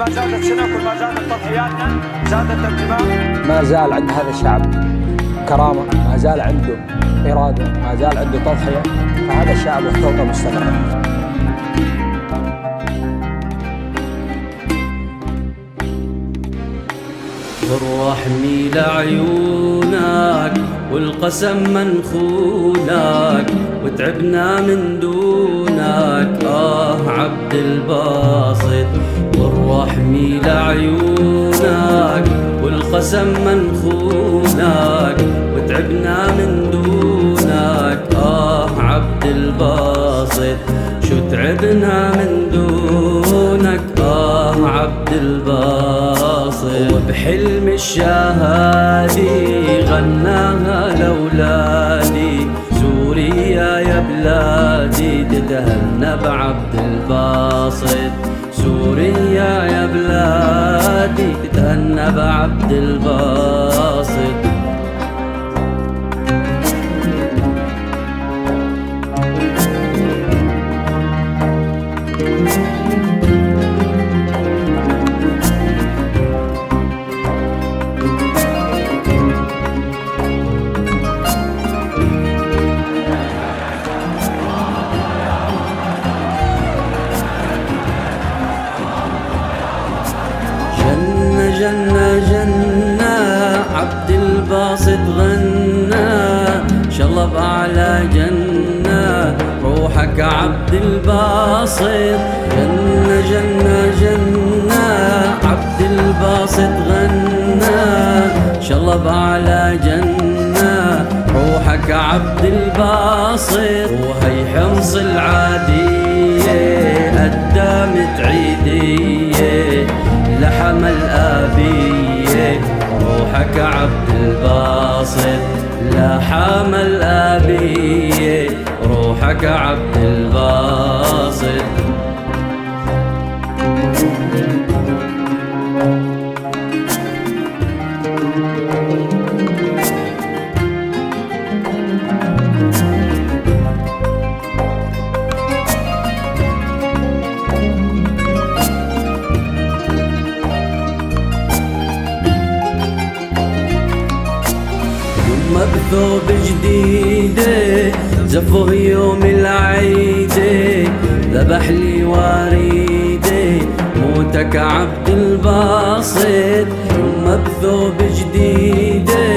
ما زادت سنة كل ما زادت تضحياتنا زادت الدماء. ما زال عند هذا الشعب كرامة، ما زال عنده إرادة، ما زال عنده تضحية، فهذا الشعب احتوطه مستمرة. والرحم لعيونك والقسم منخونك وتعبنا من دونك عبد الباسط. والرحم لعيونك والقسم منخونك وتعبنا من دونك عبد الباسط. شو تعبنا من دونك عبد الباسط. وبحلم الشهادي غناها لأولادي سوريا يا بلادي تتهنى بعبد الباسط. سوريا يا بلادي تتهنى بعبد الباسط. جنة جنة عبد الباسط غنى شلب على جنة روحك عبد الباسط. جنة جنة جنة عبد الباسط غنى شلب على جنة روحك عبد الباسط. وهي حمص العادية قدامت عيدية لحم الآبية روحك عبد الباسط. لحم الآبية روحك عبد الباسط. بثوب جديدة زفه يوم العيدة ذبح لي وريدة موتك عبد الباسط. بثوب جديدة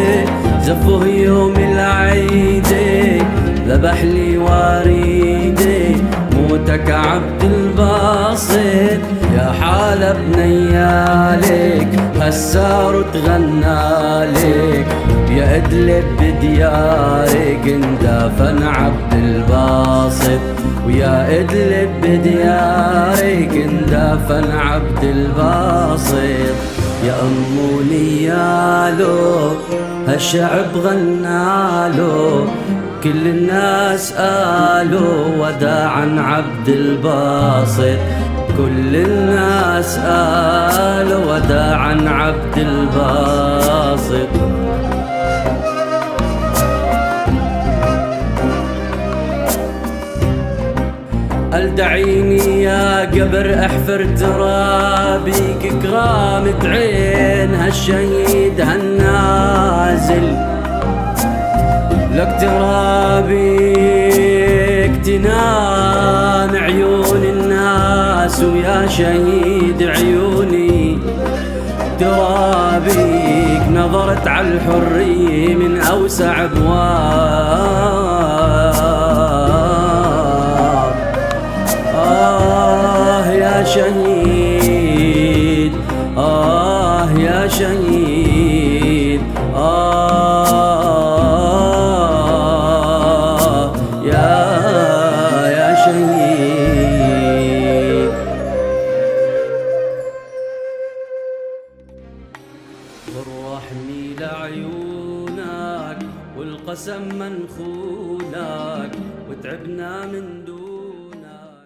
زفه يوم العيدة ذبح لي وريدة موتك عبد الباسط. يا حالة بنيالك هالسار وتغنالك يا ادلب بديارك اندفن عبد الباسط. ويا ادلب بديارك اندفن عبد الباسط. يا أموني يالو هالشعب غنالو كل الناس قالوا وداعا عبد الباسط. كل الناس قالوا وداعا عبد الباسط. قال دعيني يا قبر احفر ترابيك كرامة عين هالشهيد هالنازل لك ترابيك تنام عيون الناس ويا شهيد عيوني ترابيك نظرت على الحرية من أوسع أبواب. يا شهيد